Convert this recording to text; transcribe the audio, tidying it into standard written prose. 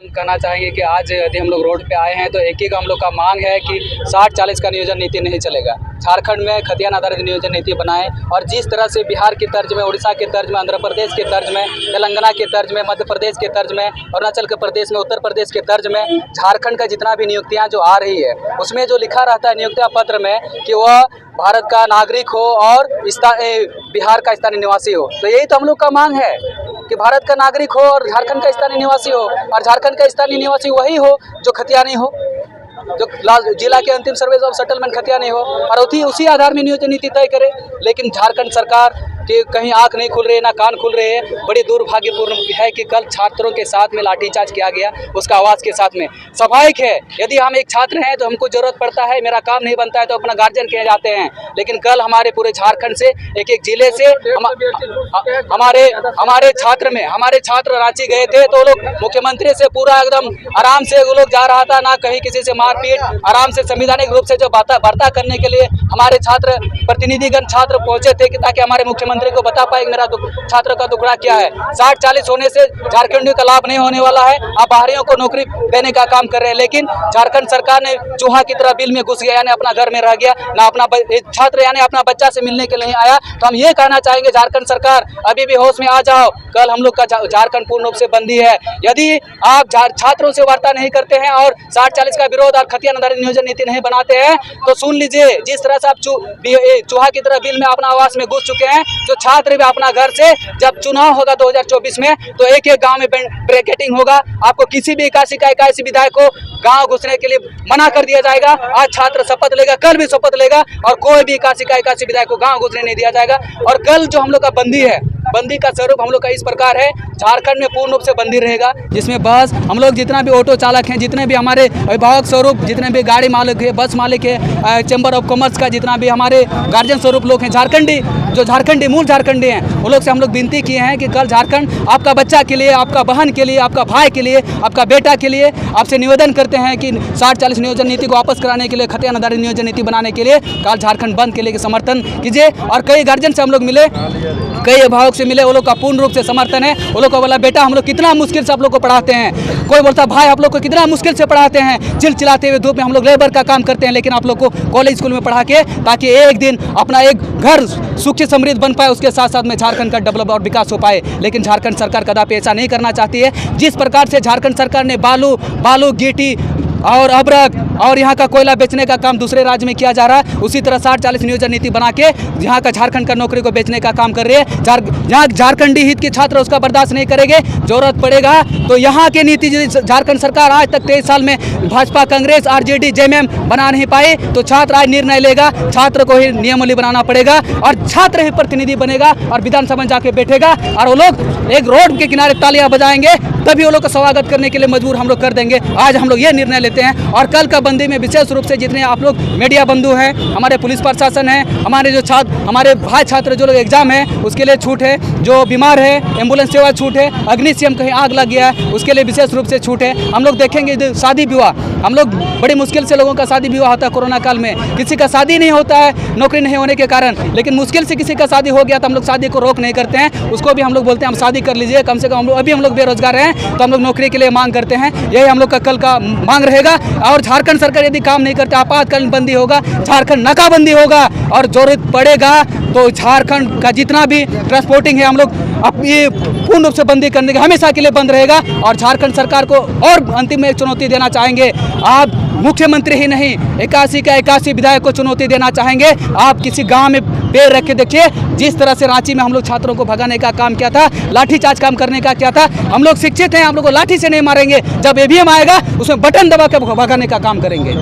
कहना चाहेंगे कि आज यदि हम लोग रोड पे आए हैं तो एक ही का हम लोग का मांग है कि 60-40 का नियोजन नीति नहीं चलेगा। झारखंड में खतियान आधारित नियोजन नीति बनाएं और जिस तरह से बिहार के तर्ज में, उड़ीसा के तर्ज में, आंध्र प्रदेश के तर्ज में, तेलंगाना के तर्ज में, मध्य प्रदेश के तर्ज में, अरुणाचल के प्रदेश में, उत्तर प्रदेश के तर्ज में झारखंड का जितना भी नियुक्तियाँ जो आ रही है उसमें जो लिखा रहता है नियुक्तियाँ पत्र में कि वह भारत का नागरिक हो और बिहार का स्थानीय निवासी हो। तो यही तो हम लोग का मांग है कि भारत का नागरिक हो और झारखंड का स्थानीय निवासी हो, और झारखंड का स्थानीय निवासी वही हो जो खतियानी हो, जो जिला के अंतिम सर्विस ऑफ सेटलमेंट खतियानी हो, और उसी आधार में नियोजन नीति तय करे। लेकिन झारखंड सरकार कि कहीं आंख नहीं खुल रही है, ना कान खुल रहे हैं। बड़ी दुर्भाग्यपूर्ण है कि कल छात्रों के साथ में लाठीचार्ज किया गया, उसका आवाज़ के साथ में। स्वाभाविक है, यदि हम एक छात्र हैं तो हमको जरूरत पड़ता है, मेरा काम नहीं बनता है तो अपना गार्जियन किए जाते हैं। लेकिन कल हमारे पूरे झारखंड से एक जिले से हमारे छात्र रांची गए थे तो लोग मुख्यमंत्री से पूरा एकदम आराम से वो लोग जा रहा था, ना कहीं किसी से मारपीट, आराम से संवैधानिक रूप से जो वार्ता करने के लिए हमारे छात्र प्रतिनिधिगण छात्र पहुंचे थे कि ताकि हमारे मुख्यमंत्री को बता पाए मेरा छात्र का दुखड़ा क्या है। 60-40 होने से झारखंडियों का लाभ नहीं होने वाला है। आप बाहरियों को नौकरी देने का काम कर रहे हैं, लेकिन झारखंड सरकार ने चूहा की तरह बिल में घुस गया, यानी अपना घर में रह गया, ना अपना छात्र यानी अपना बच्चा से मिलने के लिए नहीं आया। तो हम ये कहना चाहेंगे झारखंड सरकार अभी भी होश में आ जाओ। कल हम लोग का झारखंड पूर्ण रूप से बंदी है। यदि आप छात्रों से वार्ता नहीं करते हैं और 60-40 का विरोध और खतियान आधारित नियोजन नीति नहीं बनाते हैं तो सुन लीजिए, जिस तरह से आप चूहा की तरह बिल में अपना आवास में घुस चुके हैं, जो छात्र भी अपना घर से जब चुनाव होगा 2024 में तो एक गांव में ब्रैकेटिंग होगा। आपको किसी भी इक्यासी विधायक को गांव घुसने के लिए मना कर दिया जाएगा। आज छात्र शपथ लेगा, कल भी शपथ लेगा और कोई भी इक्यासी विधायक को गांव घुसने नहीं दिया जाएगा। और कल जो हम लोग का बंदी है, बंदी का स्वरूप हम लोग का इस प्रकार है, झारखंड में पूर्ण रूप से बंदी रहेगा, जिसमें बस हम लोग जितना भी ऑटो चालक हैं, जितने भी हमारे अभिभावक स्वरूप, जितने भी गाड़ी मालिक है, बस मालिक है, चैम्बर ऑफ कॉमर्स का जितना भी हमारे गार्जियन स्वरूप लोग हैं, झारखंडी मूल झारखंडी हैं, वो लोग से हम लोग विनती किए हैं कि कल झारखंड आपका बच्चा के लिए, आपका बहन के लिए, आपका भाई के लिए, आपका बेटा के लिए आपसे निवेदन करते हैं कि 60-40 नियोजन नीति को वापस कराने के लिए, खतियान आधारित नियोजन नीति बनाने के लिए कल झारखंड बंद के लिए समर्थन कीजिए। और कई गार्जियन से हम लोग मिले, कई अभिभावक से मिले, वो लोग का पूर्ण रूप से समर्थन है। वो लोग का बोला बेटा हम लोग कितना मुश्किल से आप लोग को पढ़ाते हैं, कोई बोलता भाई आप लोग को कितना मुश्किल से पढ़ाते हैं, चिल्लाते हुए धूप में हम लोग लेबर का काम करते हैं, लेकिन आप लोग को कॉलेज स्कूल में पढ़ा के ताकि एक दिन अपना एक घर सुखी समृद्ध बन पाए, उसके साथ साथ में झारखंड का डेवलप और विकास हो पाए। लेकिन झारखंड सरकार कदापि ऐसा नहीं करना चाहती है। जिस प्रकार से झारखंड सरकार ने बालू गिट्टी और अबरक और यहाँ का कोयला बेचने का काम दूसरे राज्य में किया जा रहा है, उसी तरह 60-40 नियोजन नीति बना के यहाँ का झारखंड का नौकरी को बेचने का काम कर रही है। जहाँ झारखंडी हित के छात्र उसका बर्दाश्त नहीं करेंगे। जरूरत पड़ेगा तो यहाँ के नीति झारखंड सरकार आज तक 23 साल में भाजपा, कांग्रेस, आरजेडी, जेएमएम बना नहीं पाई, तो छात्र आज निर्णय लेगा, छात्र को ही नियमावली बनाना पड़ेगा और छात्र ही प्रतिनिधि बनेगा और विधानसभा में जाके बैठेगा और वो लोग एक रोड के किनारे तालियां बजाएंगे, तभी वो लोग का स्वागत करने के लिए मजबूर हम लोग कर देंगे। आज हम लोग ये निर्णय लेते हैं। और कल का बंदी में विशेष रूप से जितने आप लोग मीडिया बंधु हैं, हमारे पुलिस प्रशासन है, हमारे जो हमारे भाई छात्र जो लोग एग्जाम है उसके लिए छूट है, जो बीमार है एम्बुलेंस सेवा छूट है, अग्निशम कहीं आग लग गया है उसके लिए विशेष रूप से छूट है। हम लोग देखेंगे शादी विवाह, हम लोग बड़ी मुश्किल से लोगों का शादी विवाह होता है। कोरोना काल में किसी का शादी नहीं होता है नौकरी नहीं होने के कारण, लेकिन मुश्किल से किसी का शादी हो गया तो हम लोग शादी को रोक नहीं करते हैं, उसको भी हम लोग बोलते हैं हम शादी कर लीजिए, कम से कम अभी हम लोग बेरोजगार हैं तो हम लोग नौकरी के लिए मांग करते हैं। यही हम लोग का कल का मांग रहेगा। और झारखंड सरकार यदि काम नहीं करते, आपातकालीन बंदी होगा, झारखंड नाकाबंदी होगा और जरूरत पड़ेगा तो झारखंड का जितना भी ट्रांसपोर्टिंग है हम लोग अब ये पूर्ण रूप से बंदी करने के हमेशा के लिए बंद रहेगा। और झारखंड सरकार को और अंतिम में एक चुनौती देना चाहेंगे, आप मुख्यमंत्री ही नहीं 81 विधायक को चुनौती देना चाहेंगे। आप किसी गांव में पैर रख के देखिए, जिस तरह से रांची में हम लोग छात्रों को भगाने का काम किया था, लाठीचार्ज काम करने का किया था। हम लोग शिक्षित हैं, हम लोग को लाठी से नहीं मारेंगे, जब ईवीएम आएगा उसमें बटन दबा के भगाने का काम करेंगे।